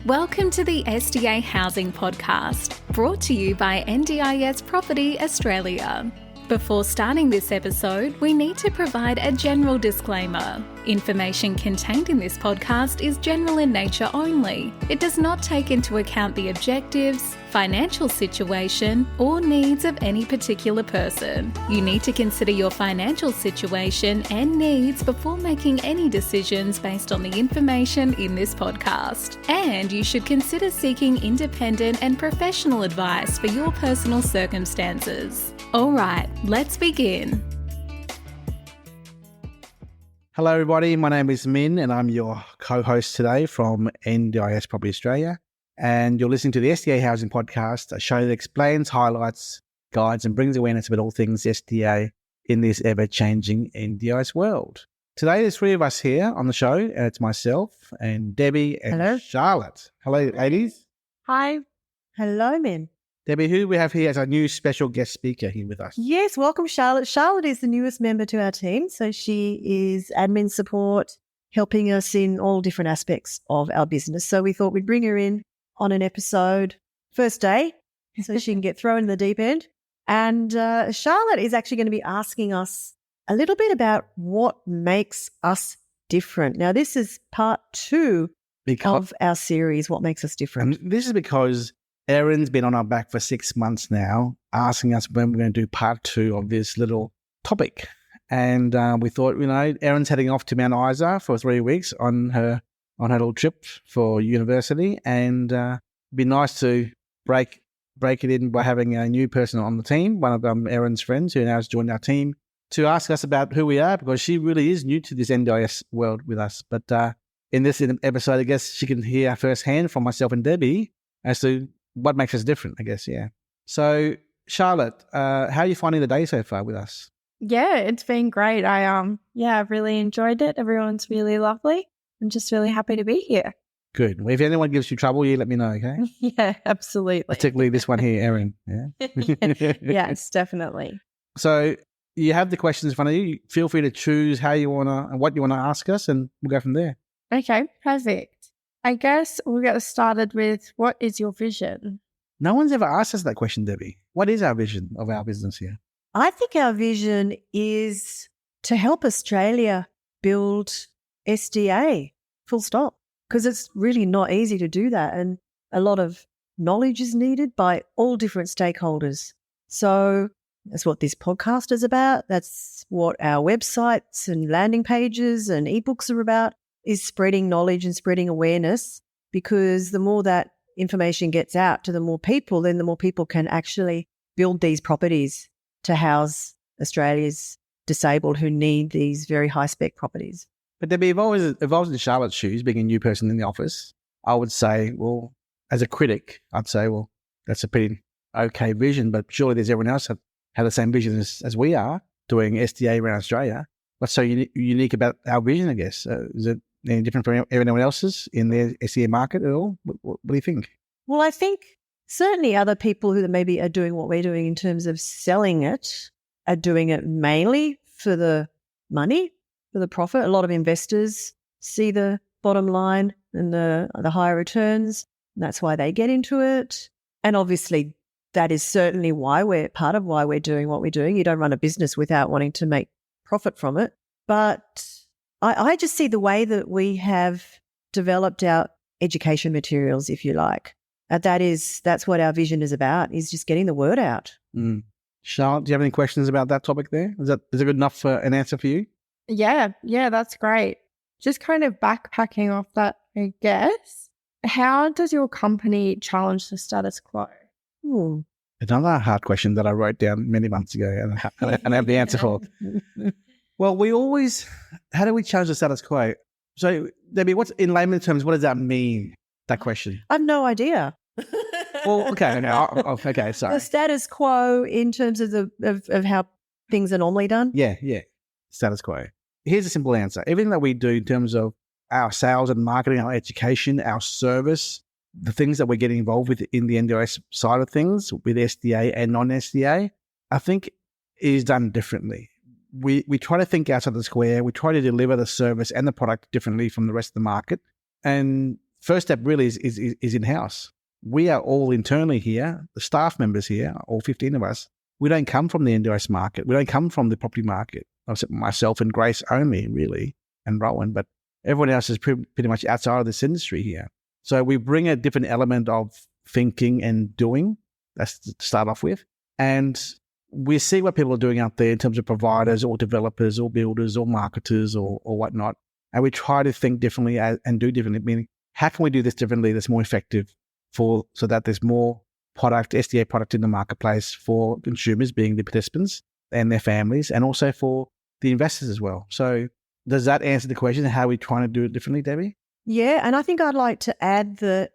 Welcome to the SDA Housing Podcast, brought to you by NDIS Property Australia. Before starting this episode, we need to provide a general disclaimer. Information contained in this podcast is general in nature only. It does not take into account the objectives, financial situation, or needs of any particular person. You need to consider your financial situation and needs before making any decisions based on the information in this podcast. And you should consider seeking independent and professional advice for your personal circumstances. All right, let's begin. Hello everybody, my name is Minh and I'm your co-host today from NDIS Property Australia, and you're listening to the SDA Housing Podcast, a show that explains, highlights, guides and brings awareness about all things SDA in this ever-changing NDIS world. Today there's three of us here on the show, and it's myself and Debbie and Hello. Charlotte. Hello ladies. Hi. Hello, Minh. Debbie, who we have here as our new special guest speaker here with us? Yes, welcome, Charlotte. Charlotte is the newest member to our team. So she is admin support, helping us in all different aspects of our business. So we thought we'd bring her in on an episode first day so she can get thrown in the deep end. And Charlotte is actually going to be asking us a little bit about what makes us different. Now, this is part two of our series, What Makes Us Different. And this is because Erin's been on our back for 6 months now, asking us when we're going to do part two of this little topic. And we thought, Erin's heading off to Mount Isa for 3 weeks on her little trip for university, and it'd be nice to break it in by having a new person on the team, one of Erin's friends who now has joined our team, to ask us about who we are, because she really is new to this NDIS world with us. But in this episode, I guess she can hear firsthand from myself and Debbie as to what makes us different, I guess, yeah. So, Charlotte, how are you finding the day so far with us? Yeah, it's been great. I've really enjoyed it. Everyone's really lovely. I'm just really happy to be here. Good. Well, if anyone gives you trouble, you let me know, okay? Yeah, absolutely. Particularly this one here, Erin. Yeah. Yes, definitely. So you have the questions in front of you. Feel free to choose how you want to and what you want to ask us, and we'll go from there. Okay, perfect. I guess we'll get started with, what is your vision? No one's ever asked us that question, Debbie. What is our vision of our business here? I think our vision is to help Australia build SDA, full stop, because it's really not easy to do that. And a lot of knowledge is needed by all different stakeholders. So that's what this podcast is about. That's what our websites and landing pages and ebooks are about, is spreading knowledge and spreading awareness, because the more that information gets out to the more people, then the more people can actually build these properties to house Australia's disabled who need these very high-spec properties. But Debbie, if I was in Charlotte's shoes, being a new person in the office, I would say, well, as a critic, I'd say, well, that's a pretty okay vision, but surely there's everyone else that have the same vision as we are doing SDA around Australia. What's so unique about our vision, I guess? Is it any different from everyone else's in the SDA market at all? What do you think? Well, I think certainly other people who maybe are doing what we're doing in terms of selling it are doing it mainly for the money, for the profit. A lot of investors see the bottom line and the higher returns, and that's why they get into it. And obviously that is certainly why we're doing what we're doing. You don't run a business without wanting to make profit from it. But I just see the way that we have developed our education materials, if you like. That's what our vision is about, is just getting the word out. Mm. Charlotte, do you have any questions about that topic there? Is it good enough for an answer for you? Yeah, that's great. Just kind of backpacking off that, I guess. How does your company challenge the status quo? Another hard question that I wrote down many months ago and I have the answer for. Well, how do we challenge the status quo? So, Debbie, in layman's terms, what does that mean, that question? I have no idea. Well, okay, okay, sorry. The status quo in terms of of how things are normally done? Yeah, status quo. Here's a simple answer. Everything that we do in terms of our sales and marketing, our education, our service, the things that we're getting involved with in the NDIS side of things with SDA and non-SDA, I think is done differently. We try to think outside the square. We try to deliver the service and the product differently from the rest of the market. And first step really is in-house. We are all internally here, the staff members here, all 15 of us. We don't come from the NDIS market. We don't come from the property market. Myself and Grace only, really, and Rowan, but everyone else is pretty much outside of this industry here. So we bring a different element of thinking and doing. That's to start off with. And we see what people are doing out there in terms of providers or developers or builders or marketers or whatnot. And we try to think differently and do differently, meaning how can we do this differently that's more effective so that there's more product, SDA product in the marketplace for consumers being the participants and their families, and also for the investors as well. So does that answer the question, how are we trying to do it differently, Debbie? Yeah, and I think I'd like to add that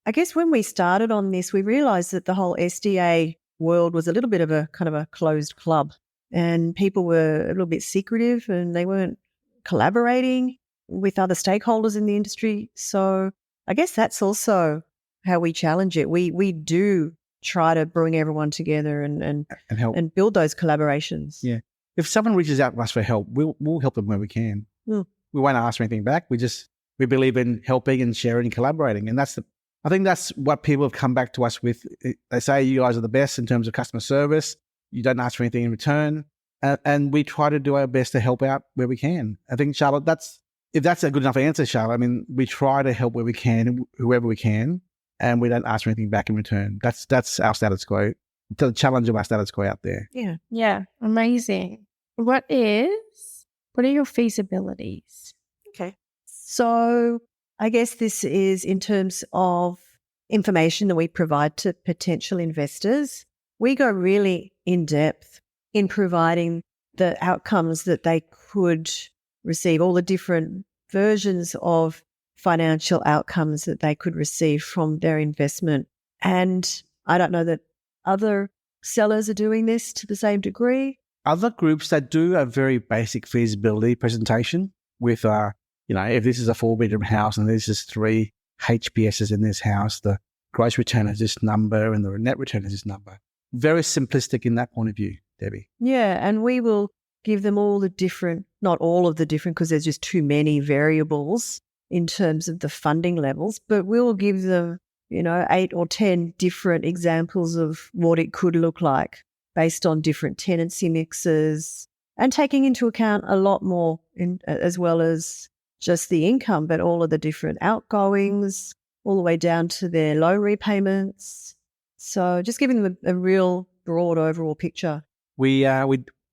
I guess when we started on this, we realised that the whole SDA world was a little bit of a kind of a closed club, and people were a little bit secretive and they weren't collaborating with other stakeholders in the industry. So I guess that's also how we challenge it. We do try to bring everyone together and help and build those collaborations. Yeah. If someone reaches out to us for help, we'll help them where we can. We won't ask for anything back. We believe in helping and sharing and collaborating. And I think that's what people have come back to us with. They say you guys are the best in terms of customer service. You don't ask for anything in return. And we try to do our best to help out where we can. I think, Charlotte, if that's a good enough answer, Charlotte, I mean, we try to help where we can, whoever we can, and we don't ask for anything back in return. That's our status quo, the challenge of our status quo out there. Yeah. Yeah. Amazing. What are your feasibilities? Okay. So I guess this is in terms of information that we provide to potential investors. We go really in depth in providing the outcomes that they could receive, all the different versions of financial outcomes that they could receive from their investment. And I don't know that other sellers are doing this to the same degree. Other groups that do a very basic feasibility presentation with, if this is a 4-bedroom house and this is 3 HPSs in this house, the gross return is this number and the net return is this number. Very simplistic in that point of view, Debbie. Yeah, and we will give them all the different, not all of the different, because there's just too many variables in terms of the funding levels, but we'll give them, 8 or 10 different examples of what it could look like based on different tenancy mixes and taking into account a lot more as well as just the income, but all of the different outgoings, all the way down to their loan repayments. So just giving them a real broad overall picture.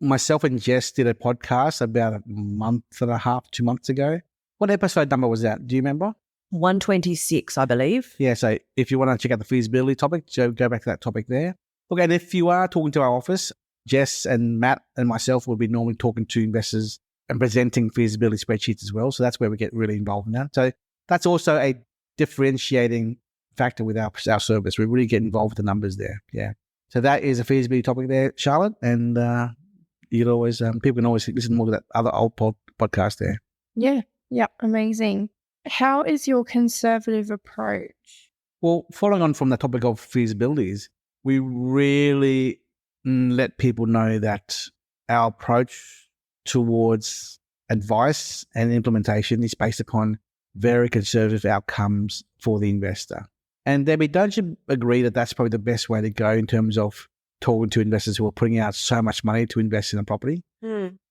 Myself and Jess did a podcast about a month and a half, 2 months ago. What episode number was that? Do you remember? 126, I believe. Yeah, so if you want to check out the feasibility topic, go back to that topic there. Look, and if you are talking to our office, Jess and Matt and myself will be normally talking to investors and presenting feasibility spreadsheets as well. So that's where we get really involved in that. So that's also a differentiating factor with our service. We really get involved with the numbers there. Yeah. So that is a feasibility topic there, Charlotte. And you'll always people can always listen more to that other old podcast there. Yeah. Yeah. Amazing. How is your conservative approach? Well, following on from the topic of feasibilities, we really let people know that our approach towards advice and implementation is based upon very conservative outcomes for the investor. And Debbie, don't you agree that that's probably the best way to go in terms of talking to investors who are putting out so much money to invest in a property?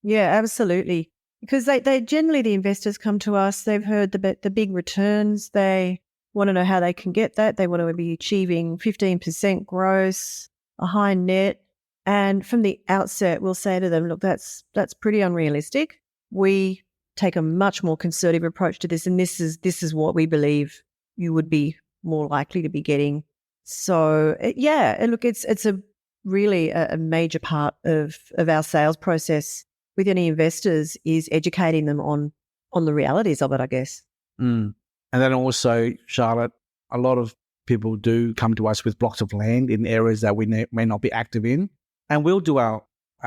Yeah, absolutely. Because they generally, the investors come to us, they've heard the big returns, they want to know how they can get that. They want to be achieving 15% gross, a high net. And from the outset, we'll say to them, look, that's pretty unrealistic. We take a much more conservative approach to this, and this is what we believe you would be more likely to be getting. So, look, it's a really a major part of our sales process with any investors is educating them on the realities of it, I guess. And then also, Charlotte, a lot of people do come to us with blocks of land in areas that we may not be active in. And we'll do our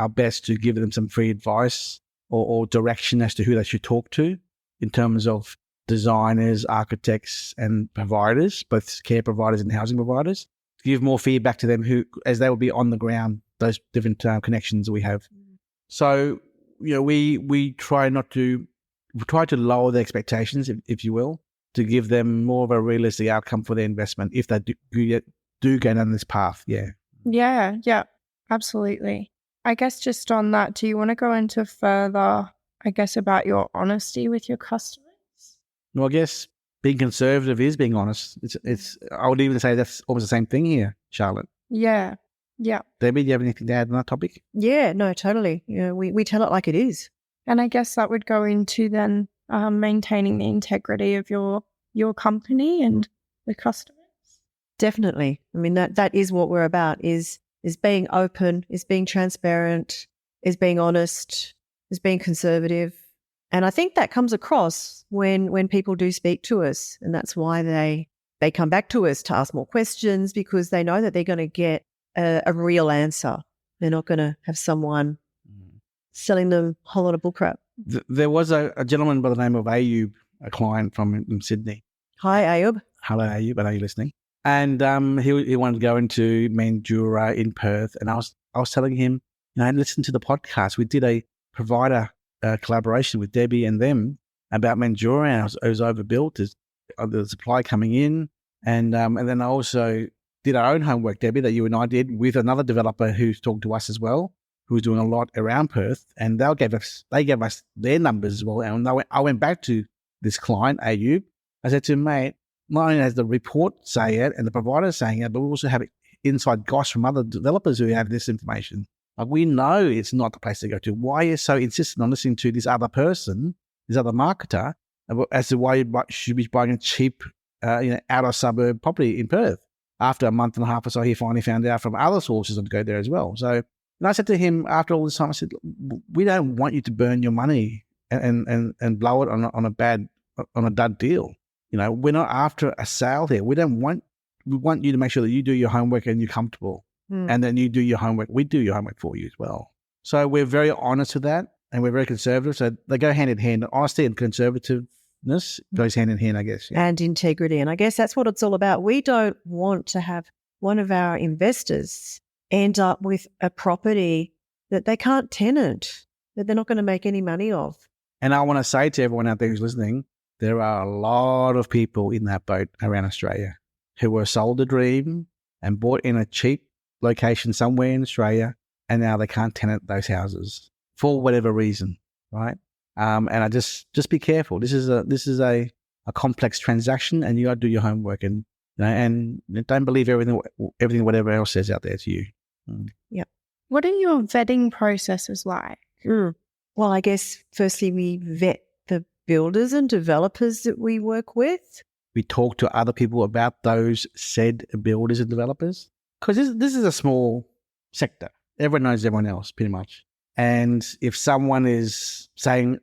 best to give them some free advice or direction as to who they should talk to in terms of designers, architects and providers, both care providers and housing providers, to give more feedback to them as they will be on the ground, those different connections we have. So, we try to lower the expectations, if you will, to give them more of a realistic outcome for their investment if they do go down this path. Yeah. Yeah, absolutely. I guess just on that, do you want to go into further, I guess, about your honesty with your customers? Well, I guess being conservative is being honest. It's. I would even say that's almost the same thing here, Charlotte. Yeah. Debbie, do you have anything to add on that topic? Yeah, no, totally. We tell it like it is. And I guess that would go into then maintaining the integrity of your company and the customers. Definitely. I mean, that is what we're about, is being open, is being transparent, is being honest, is being conservative. And I think that comes across when people do speak to us. And that's why they come back to us to ask more questions, because they know that they're going to get a real answer. They're not going to have someone selling them a whole lot of bullcrap. There was a gentleman by the name of Ayub, a client from Sydney. Hi, Ayub. Hello, Ayub. I know you're listening. And he wanted to go into Mandurah in Perth. And I was telling him, listen to the podcast. We did a provider collaboration with Debbie and them about Mandurah, and it was overbuilt. There's the supply coming in. And then I also did our own homework, Debbie, that you and I did with another developer who's talked to us as well, who's doing a lot around Perth. And they gave us their numbers as well. And I went back to this client, Ayub. I said to him, mate, not only has the report say it and the provider saying it, but we also have inside goss from other developers who have this information. Like, we know it's not the place to go to. Why are you so insistent on listening to this other person, this other marketer, as to why you should be buying a cheap, outer suburb property in Perth? After a month and a half or so, he finally found out from other sources to go there as well. So, and I said to him after all this time, I said, we don't want you to burn your money and blow it on a dud deal. We're not after a sale here. We want you to make sure that you do your homework and you're comfortable. And then you do your homework. We do your homework for you as well. So we're very honest with that, and we're very conservative. So they go hand in hand. Honesty and conservativeness goes hand in hand, I guess. Yeah. And integrity. And I guess that's what it's all about. We don't want to have one of our investors end up with a property that they can't tenant, that they're not going to make any money of. And I want to say to everyone out there who's listening, there are a lot of people in that boat around Australia who were sold a dream and bought in a cheap location somewhere in Australia, and now they can't tenant those houses for whatever reason, right? And I just be careful. This is a complex transaction, and you got to do your homework, and don't believe everything whatever else says out there to you. Yeah. What are your vetting processes like? Well, I guess firstly we vet the builders and developers that we work with. We talk to other people about those said builders and developers, because this is a small sector. Everyone knows everyone else pretty much. And if someone is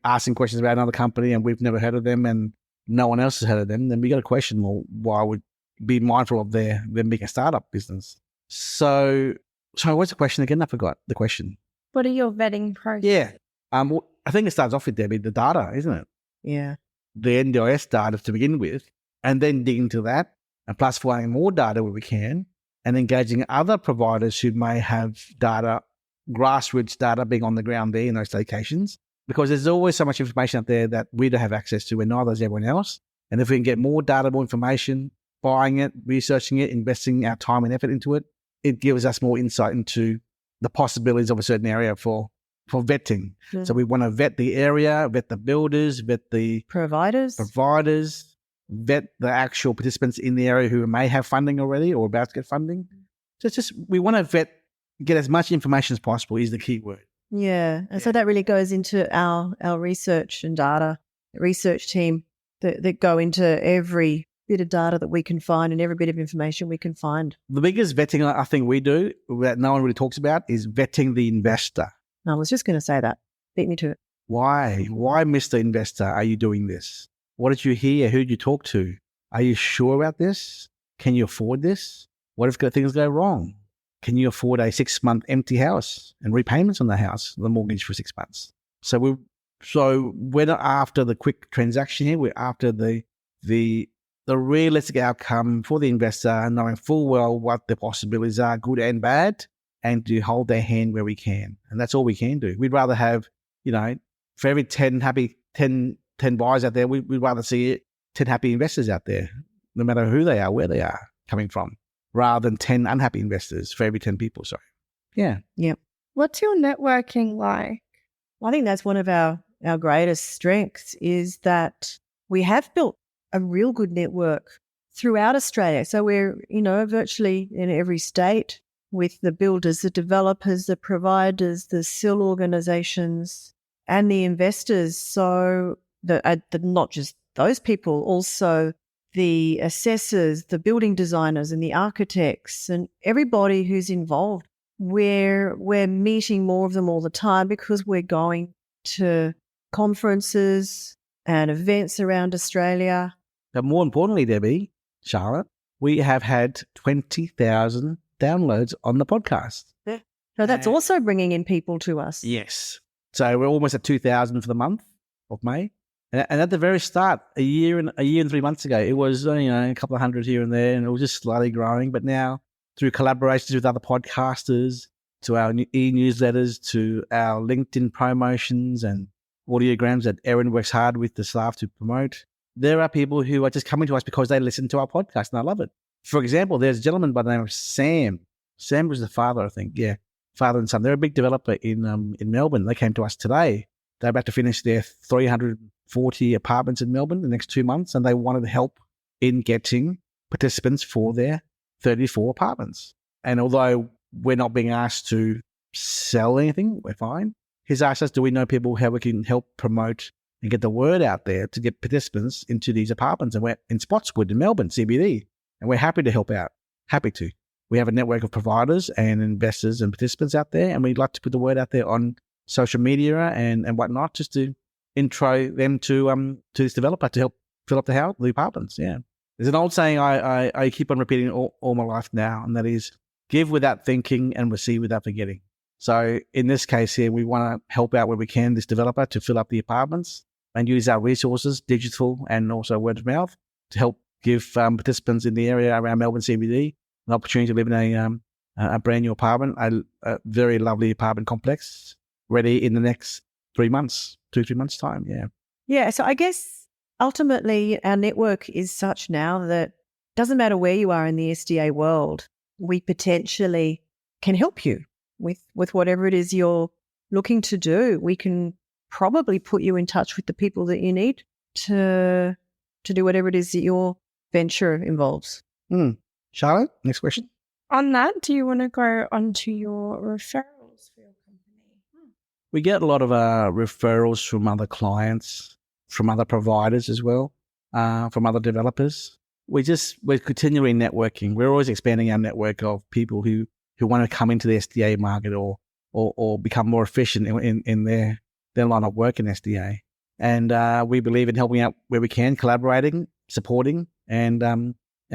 asking questions about another company and we've never heard of them and no one else has heard of them, then we got to question, well, why would be mindful of them being a startup business? So what's the question again? I forgot the question. What are your vetting processes? Yeah. I think it starts off with, Debbie, the data, isn't it? Yeah. The NDIS data to begin with, and then dig into that, and plus finding more data where we can, and engaging other providers who may have data, grassroots data being on the ground there in those locations, because there's always so much information out there that we don't have access to, and neither does everyone else. And if we can get more data, more information, buying it, researching it, investing our time and effort into it, it gives us more insight into the possibilities of a certain area for vetting. So we want to vet the area, vet the builders, vet the providers, vet the actual participants in the area who may have funding already or about to get funding. So it's just, we want to get as much information as possible is the key word. Yeah. And so that really goes into our research and data research team that go into every bit of data that we can find and every bit of information we can find. The biggest vetting I think we do that no one really talks about is vetting the investor. I was just going to say that. Beat me to it. Why, Mr. Investor, are you doing this? What did you hear? Who did you talk to? Are you sure about this? Can you afford this? What if things go wrong? Can you afford a 6-month empty house and repayments on the house, the mortgage for 6 months? So we're not after the quick transaction here. We're after the realistic outcome for the investor, knowing full well what the possibilities are, good and bad, and to hold their hand where we can. And that's all we can do. We'd rather have, for every 10 buyers out there, we'd rather see 10 happy investors out there, no matter who they are, where they are coming from, rather than 10 unhappy investors for every 10 people. Sorry. Yeah. Yep. What's your networking like? I think that's one of our greatest strengths is that we have built a real good network throughout Australia. So we're, virtually in every state with the builders, the developers, the providers, the SIL organisations and the investors. So not just those people, also the assessors, the building designers and the architects and everybody who's involved. We're meeting more of them all the time because we're going to conferences and events around Australia. But more importantly, Debbie, Charlotte, we have had 20,000 downloads on the podcast. Yeah. So that's also bringing in people to us. Yes. So we're almost at 2,000 for the month of May. And at the very start, a year and 3 months ago, it was a couple of hundred here and there, and it was just slowly growing. But now, through collaborations with other podcasters, to our e-newsletters, to our LinkedIn promotions and audiograms that Erin works hard with the staff to promote, there are people who are just coming to us because they listen to our podcast and I love it. For example, there's a gentleman by the name of Sam. Sam was the father, I think. Yeah, father and son. They're a big developer in Melbourne. They came to us today. They're about to finish their 340 apartments in Melbourne in the next 2 months, and they wanted help in getting participants for their 34 apartments. And although we're not being asked to sell anything, we're fine. He's asked us, do we know people how we can help promote and get the word out there to get participants into these apartments? And we're in Spotswood in Melbourne, CBD, and we're happy to help out. Happy to. We have a network of providers and investors and participants out there, and we'd like to put the word out there on social media and whatnot, just to intro them to this developer to help fill up the apartments. Yeah. There's an old saying I keep on repeating all my life now, and that is give without thinking and receive without forgetting. So in this case here, we want to help out where we can this developer to fill up the apartments and use our resources, digital and also word of mouth, to help give participants in the area around Melbourne CBD an opportunity to live in a brand new apartment, a very lovely apartment complex, ready in the next 3 months, 2-3 months' time. Yeah. Yeah. So I guess ultimately our network is such now that it doesn't matter where you are in the SDA world, we potentially can help you with whatever it is you're looking to do. We can probably put you in touch with the people that you need to do whatever it is that your venture involves. Charlotte, next question. On that, do you want to go on to your referrals for your company? We get a lot of referrals from other clients, from other providers as well, from other developers. We're continuing networking. We're always expanding our network of people who want to come into the SDA market or become more efficient in their line of work in SDA. And we believe in helping out where we can, collaborating, supporting, and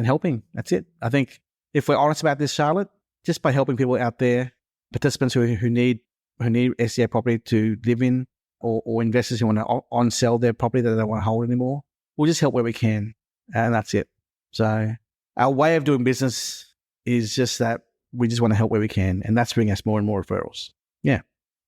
helping. That's it. I think if we're honest about this, Charlotte, just by helping people out there, participants who need SDA property to live in, or investors who want to on-sell their property that they don't want to hold anymore, we'll just help where we can, and that's it. So our way of doing business is just that we just want to help where we can, and that's bringing us more and more referrals. Yeah.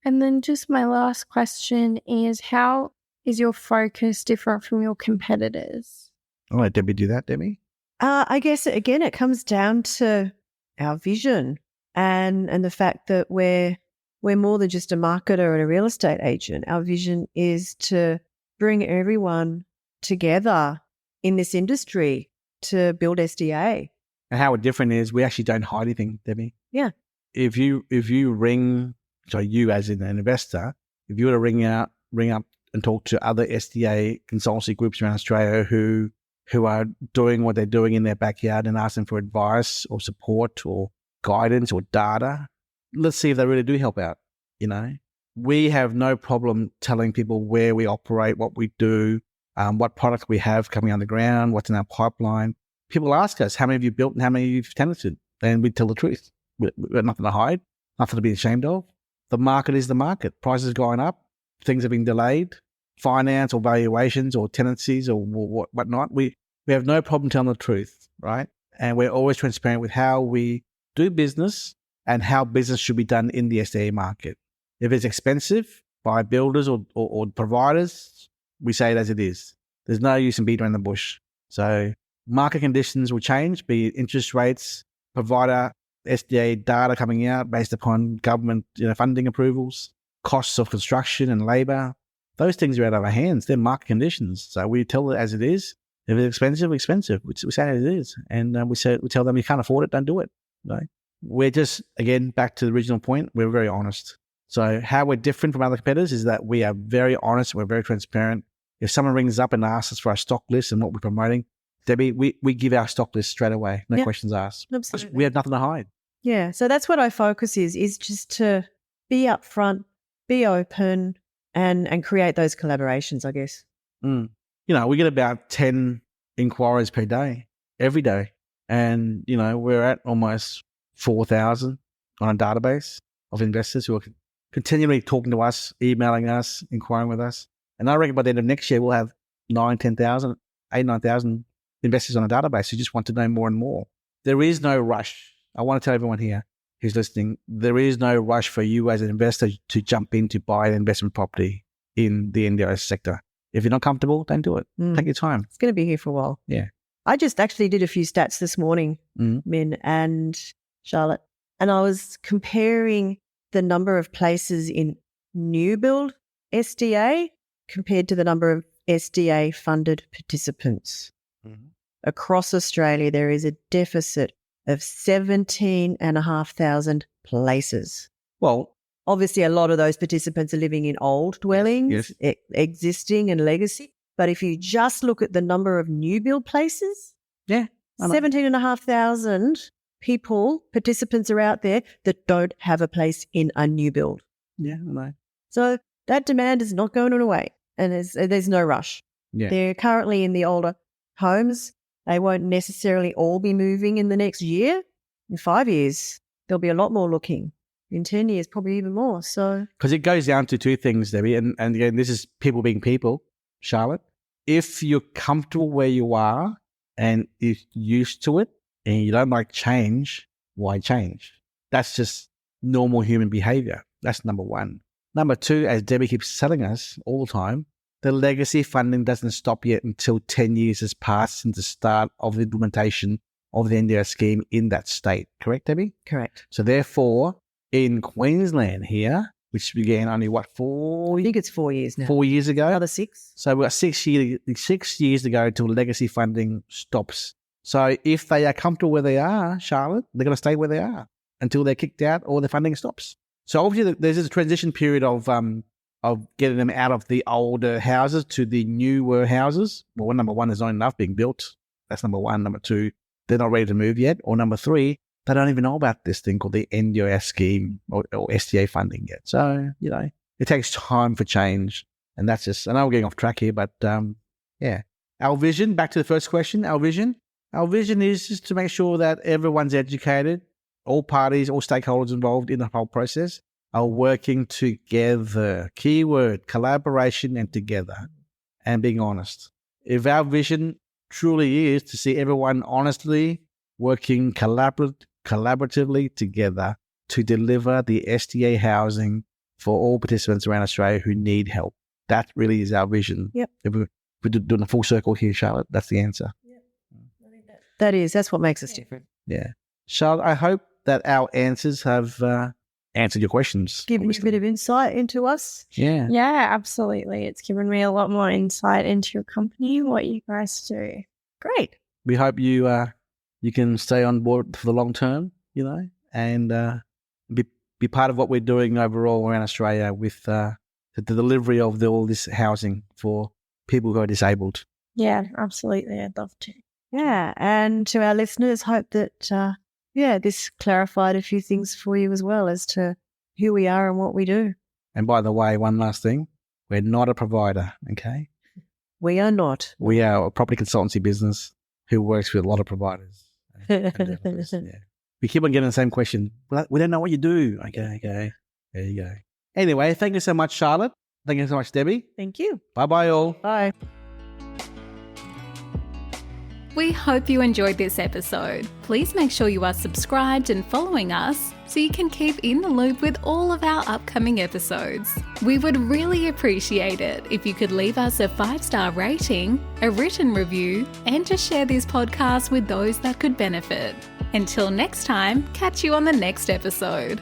And then just my last question is, how is your focus different from your competitors? I'll let Debbie do that. Debbie? I guess, again, it comes down to our vision and the fact that we're more than just a marketer and a real estate agent. Our vision is to bring everyone together in this industry to build SDA. And how we're different is we actually don't hide anything, Debbie. Yeah. If you ring, so you as an investor, if you were to ring up and talk to other SDA consultancy groups around Australia who are doing what they're doing in their backyard and ask them for advice or support or guidance or data, let's see if they really do help out. We have no problem telling people where we operate, what we do, what product we have coming on the ground, what's in our pipeline. People ask us, how many have you built and how many you've tenanted? And we tell the truth. We've got nothing to hide, nothing to be ashamed of. The market is the market. Prices are going up. Things have been delayed. Finance or valuations or tenancies or whatnot. We have no problem telling the truth, right? And we're always transparent with how we do business and how business should be done in the SDA market. If it's expensive by builders or providers, we say it as it is. There's no use in beating around the bush. So market conditions will change, be it interest rates, provider, SDA data coming out based upon government funding approvals, costs of construction and labour. Those things are out of our hands. They're market conditions. So we tell it as it is. If it's expensive, expensive. We say it is. And we tell them you can't afford it, don't do it. Right? We're just, again, back to the original point, we're very honest. So how we're different from other competitors is that we are very honest, we're very transparent. If someone rings up and asks us for our stock list and what we're promoting, Debbie, we give our stock list straight away, no questions asked. Absolutely. We have nothing to hide. Yeah, so that's what our focus is just to be upfront, be open, and create those collaborations, I guess. We get about 10 inquiries per day, every day. And, we're at almost 4,000 on a database of investors who are continually talking to us, emailing us, inquiring with us. And I reckon by the end of next year, we'll have 9,000 investors on a database who just want to know more and more. There is no rush. I want to tell everyone here who's listening, there is no rush for you as an investor to jump in to buy an investment property in the NDIS sector. If you're not comfortable, don't do it. Take your time. It's going to be here for a while. Yeah. I just actually did a few stats this morning, Min and Charlotte, and I was comparing the number of places in new build SDA compared to the number of SDA funded participants. Across Australia, there is a deficit of 17,500 places. Well, obviously, a lot of those participants are living in old dwellings, existing and legacy. But if you just look at the number of new build places, 17,500 participants are out there that don't have a place in a new build. Yeah, I know. So that demand is not going away, and there's no rush. Yeah. They're currently in the older homes. They won't necessarily all be moving in the next year. In 5 years, there'll be a lot more looking. In 10 years, probably even more. So, because it goes down to two things, Debbie, and again, this is people being people, Charlotte. If you're comfortable where you are and you're used to it and you don't like change, why change? That's just normal human behavior. That's number one. Number two, as Debbie keeps telling us all the time, the legacy funding doesn't stop yet until 10 years has passed since the start of the implementation of the NDIS scheme in that state. Correct, Debbie? correct. So therefore, in Queensland here, which began only, I think it's 4 years now. 4 years ago? Another 6. So we've got 6 years to go until legacy funding stops. So if they are comfortable where they are, Charlotte, they're going to stay where they are until they're kicked out or the funding stops. So obviously there's a transition period of getting them out of the older houses to the newer houses. Well, number one, there's not enough being built. That's number one. Number two, they're not ready to move yet. Or number three, they don't even know about this thing called the NDIS scheme or SDA funding yet. So, it takes time for change. And that's just, I know we're getting off track here, but yeah. Our vision, back to the first question, our vision is just to make sure that everyone's educated, all parties, all stakeholders involved in the whole process are working together. Keyword, collaboration and together, and being honest. If our vision truly is to see everyone honestly working collaboratively together to deliver the SDA housing for all participants around Australia who need help, that really is our vision. Yep. If we're doing a full circle here, Charlotte, that's the answer. Yep. I think that's what makes us different. Yeah. Charlotte, I hope that our answers have answered your questions. Give you a bit of insight into us. Yeah. Yeah, absolutely. It's given me a lot more insight into your company and what you guys do. Great. We hope you can stay on board for the long term, and be part of what we're doing overall around Australia with the delivery of all this housing for people who are disabled. Yeah, absolutely. I'd love to. Yeah. And to our listeners, hope that, this clarified a few things for you as well as to who we are and what we do. And by the way, one last thing, we're not a provider, okay? We are not. We are a property consultancy business who works with a lot of providers. Yeah. We keep on getting the same question. We don't know what you do. Okay. There you go. Anyway, thank you so much, Charlotte. Thank you so much, Debbie. Thank you. Bye-bye all. Bye. We hope you enjoyed this episode. Please make sure you are subscribed and following us so you can keep in the loop with all of our upcoming episodes. We would really appreciate it if you could leave us a 5-star rating, a written review, and to share this podcast with those that could benefit. Until next time, catch you on the next episode.